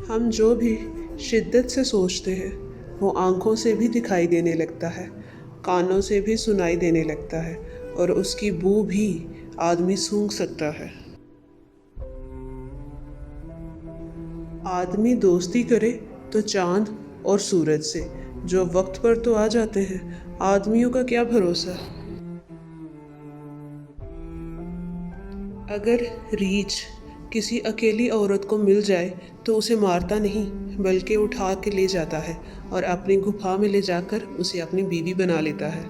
हम जो भी शिद्दत से सोचते हैं वो आँखों से भी दिखाई देने लगता है, कानों से भी सुनाई देने लगता है और उसकी बू भी आदमी सूंघ सकता है। आदमी दोस्ती करे तो चांद और सूरज से, जो वक्त पर तो आ जाते हैं, आदमियों का क्या भरोसा। अगर रीछ किसी अकेली औरत को मिल जाए तो उसे मारता नहीं बल्कि उठा के ले जाता है और अपनी गुफा में ले जाकर उसे अपनी बीवी बना लेता है।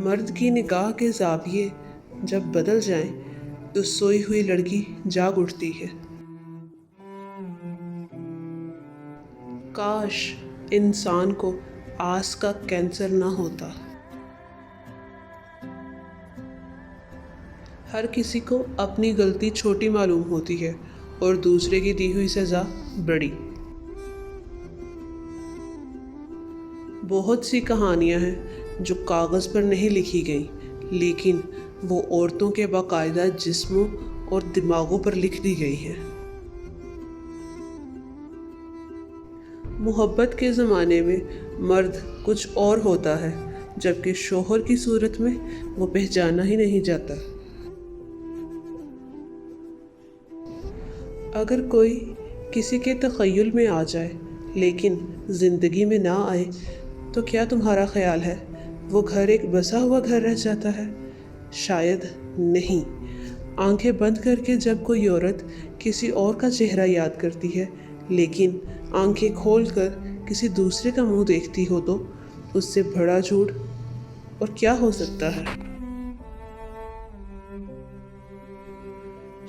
मर्द की निगाह के ज़ाविये जब बदल जाएं तो सोई हुई लड़की जाग उठती है। काश इंसान को आस का कैंसर ना होता। हर किसी को अपनी गलती छोटी मालूम होती है और दूसरे की दी हुई सज़ा बड़ी। बहुत सी कहानियाँ हैं जो कागज़ पर नहीं लिखी गई, लेकिन वो औरतों के बाकायदा जिस्मों और दिमागों पर लिख दी गई हैं। मोहब्बत के ज़माने में मर्द कुछ और होता है, जबकि शोहर की सूरत में वो पहचाना ही नहीं जाता। अगर कोई किसी के तख़य्युल में आ जाए लेकिन ज़िंदगी में ना आए तो क्या तुम्हारा ख्याल है वो घर एक बसा हुआ घर रह जाता है? शायद नहीं। आंखें बंद करके जब कोई औरत किसी और का चेहरा याद करती है, लेकिन आंखें खोलकर किसी दूसरे का मुंह देखती हो तो उससे बड़ा झूठ और क्या हो सकता है।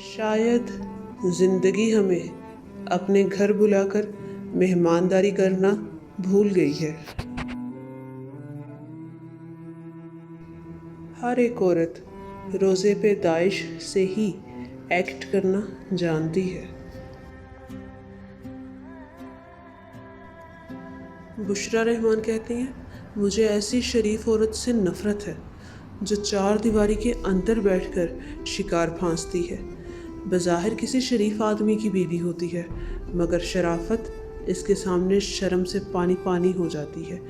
शायद ज़िंदगी हमें अपने घर बुलाकर मेहमानदारी करना भूल गई है। हर एक औरत रोज़े पे दाइश से ही एक्ट करना जानती है। बुशरा रहमान कहती हैं, मुझे ऐसी शरीफ औरत से नफ़रत है जो चार दीवारी के अंदर बैठकर शिकार फांसती है। बज़ाहिर किसी शरीफ आदमी की बीवी होती है, मगर शराफत इसके सामने शर्म से पानी पानी हो जाती है।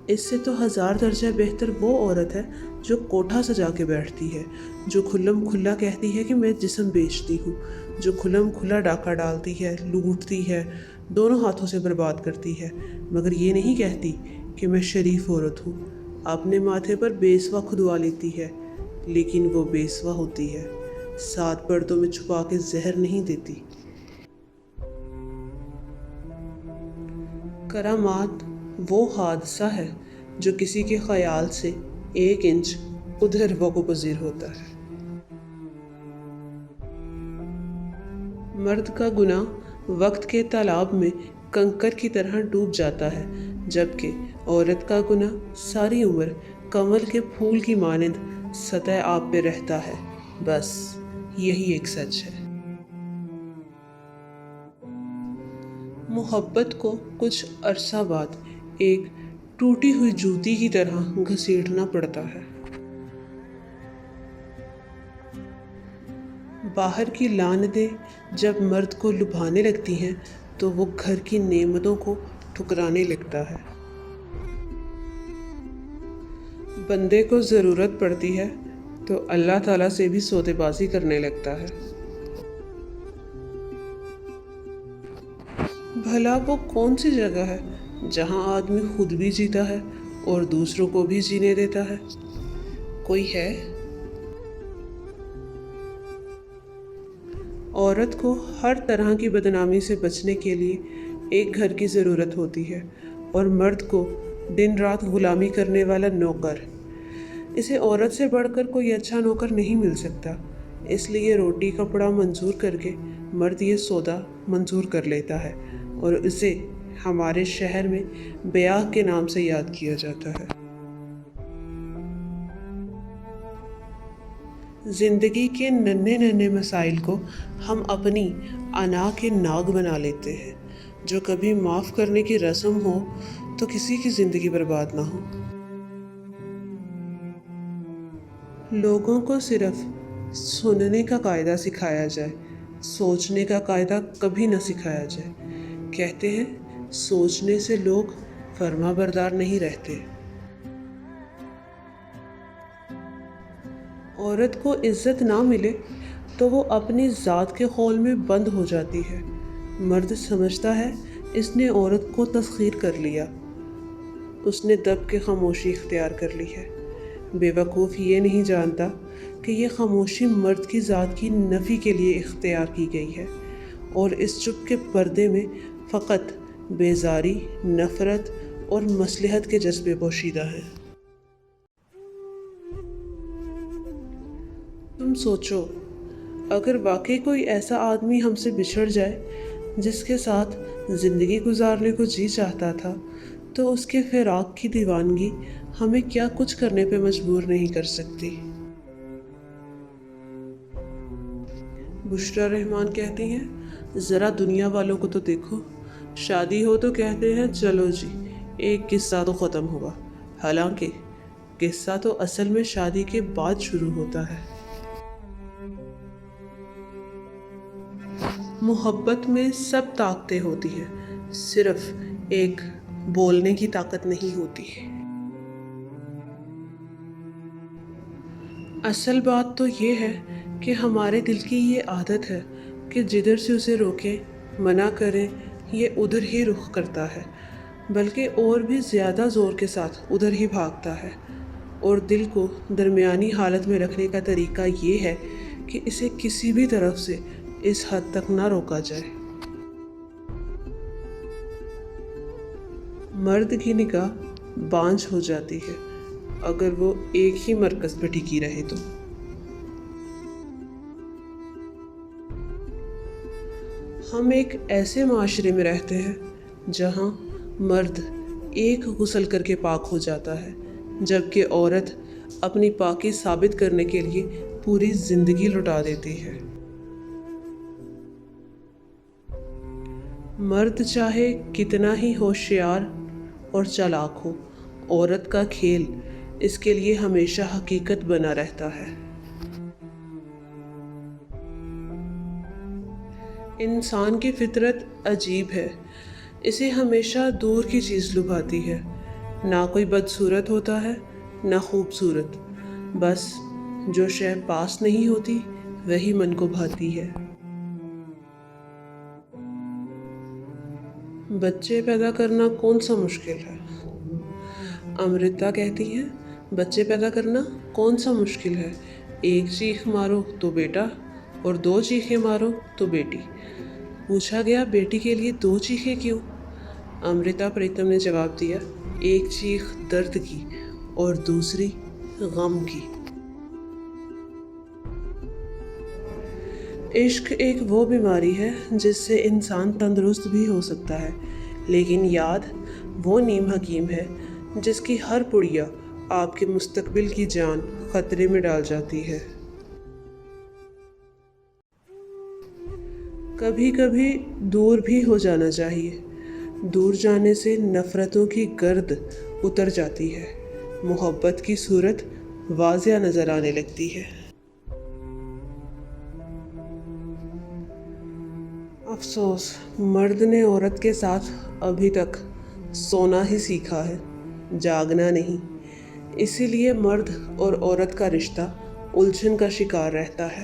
इससे तो हज़ार दर्जा बेहतर वो औरत है जो कोठा सजा के बैठती है, जो खुल्लम खुल्ला कहती है कि मैं जिस्म बेचती हूँ, जो खुल्लम खुल्ला डाका डालती है, लूटती है, दोनों हाथों से बर्बाद करती है, मगर ये नहीं कहती कि मैं शरीफ औरत हूँ। अपने माथे पर बेसवा खुदवा लेती है, लेकिन वो बेसवा होती है, सात पर्दों में छुपा के जहर नहीं देती। करामात वो हादसा है जो किसी के ख्याल से 1 इंच उधर वक़्फ़-पज़ीर होता है। मर्द का गुनाह वक्त के तालाब में कंकर की तरह डूब जाता है, जबकि औरत का गुनाह सारी उम्र कमल के फूल की मानिंद सतह आब पे रहता है। बस यही एक सच है। मोहब्बत को कुछ अरसा बाद एक टूटी हुई जूती की तरह घसीटना पड़ता है। बाहर की लानतें जब मर्द को लुभाने लगती हैं तो वो घर की नेमतों को ठुकराने लगता है। बंदे को ज़रूरत पड़ती है तो अल्लाह ताला से भी सौदेबाजी करने लगता है। भला वो कौन सी जगह है जहाँ आदमी खुद भी जीता है और दूसरों को भी जीने देता है? कोई है? औरत को हर तरह की बदनामी से बचने के लिए एक घर की ज़रूरत होती है और मर्द को दिन रात गुलामी करने वाला नौकर। इसे औरत से बढ़कर कोई अच्छा नौकर नहीं मिल सकता, इसलिए रोटी कपड़ा मंजूर करके मर्द ये सौदा मंजूर कर लेता है और इसे हमारे शहर में ब्याह के नाम से याद किया जाता है। ज़िंदगी के नन्हे नन्हे मसाइल को हम अपनी अना के नाग बना लेते हैं। जो कभी माफ़ करने की रस्म हो तो किसी की ज़िंदगी बर्बाद ना हो। लोगों को सिर्फ सुनने का कायदा सिखाया जाए, سوچنے کا قاعدہ کبھی نہ سکھایا جائے۔ کہتے ہیں سوچنے سے لوگ فرما بردار نہیں رہتے۔ عورت کو عزت نہ ملے تو وہ اپنی ذات کے خول میں بند ہو جاتی ہے۔ مرد سمجھتا ہے اس نے عورت کو تسخیر کر لیا، اس نے دب کے خاموشی اختیار کر لی ہے۔ بے وقوف یہ نہیں جانتا کہ یہ خاموشی مرد کی ذات کی نفی کے لیے اختیار کی گئی ہے، اور اس چپ کے پردے میں فقط بیزاری، نفرت اور مصلحت کے جذبے پوشیدہ ہیں۔ تم سوچو، اگر واقعی کوئی ایسا آدمی ہم سے بچھڑ جائے جس کے ساتھ زندگی گزارنے کو جی چاہتا تھا، تو اس کے فراق کی دیوانگی ہمیں کیا کچھ کرنے پہ مجبور نہیں کر سکتی۔ بشریٰ رحمان کہتی ہیں ذرا دنیا والوں کو تو دیکھو، شادی ہو تو کہتے ہیں چلو جی ایک قصہ تو ختم ہوا، حالانکہ قصہ تو اصل میں شادی کے بعد شروع ہوتا ہے۔ محبت میں سب طاقتیں ہوتی ہیں، صرف ایک بولنے کی طاقت نہیں ہوتی۔ اصل بات تو یہ ہے کہ ہمارے دل کی یہ عادت ہے کہ جدھر سے اسے روکیں، منع کریں، یہ ادھر ہی رخ کرتا ہے، بلکہ اور بھی زیادہ زور کے ساتھ ادھر ہی بھاگتا ہے۔ اور دل کو درمیانی حالت میں رکھنے کا طریقہ یہ ہے کہ اسے کسی بھی طرف سے اس حد تک نہ روکا جائے۔ مرد کی نگاہ بانجھ ہو جاتی ہے اگر وہ ایک ہی مرکز پہ ٹکی رہے تو۔ ہم ایک ایسے معاشرے میں رہتے ہیں جہاں مرد ایک غسل کر کے پاک ہو جاتا ہے، جبکہ عورت اپنی پاکی ثابت کرنے کے لیے پوری زندگی لٹا دیتی ہے۔ مرد چاہے کتنا ہی ہوشیار اور چالاک ہو، عورت کا کھیل اس کے لیے ہمیشہ حقیقت بنا رہتا ہے۔ انسان کی فطرت عجیب ہے، اسے ہمیشہ دور کی چیز لبھاتی ہے۔ نہ کوئی بدصورت ہوتا ہے نہ خوبصورت، بس جو شے پاس نہیں ہوتی وہی من کو بھاتی ہے۔ بچے پیدا کرنا کون سا مشکل ہے؟ امرتا کہتی ہیں بچے پیدا کرنا کون سا مشکل ہے، ایک چیخ مارو تو بیٹا اور 2 چیخیں مارو تو بیٹی۔ پوچھا گیا بیٹی کے لیے 2 چیخیں کیوں؟ امرتا پریتم نے جواب دیا، ایک چیخ درد کی اور دوسری غم کی۔ عشق ایک وہ بیماری ہے جس سے انسان تندرست بھی ہو سکتا ہے، لیکن یاد وہ نیم حکیم ہے جس کی ہر پڑیا آپ کے مستقبل کی جان خطرے میں ڈال جاتی ہے۔ کبھی کبھی دور بھی ہو جانا چاہیے، دور جانے سے نفرتوں کی گرد اتر جاتی ہے، محبت کی صورت واضح نظر آنے لگتی ہے۔ افسوس، مرد نے عورت کے ساتھ ابھی تک سونا ہی سیکھا ہے، جاگنا نہیں۔ اسی لیے مرد اور عورت کا رشتہ الجھن کا شکار رہتا ہے۔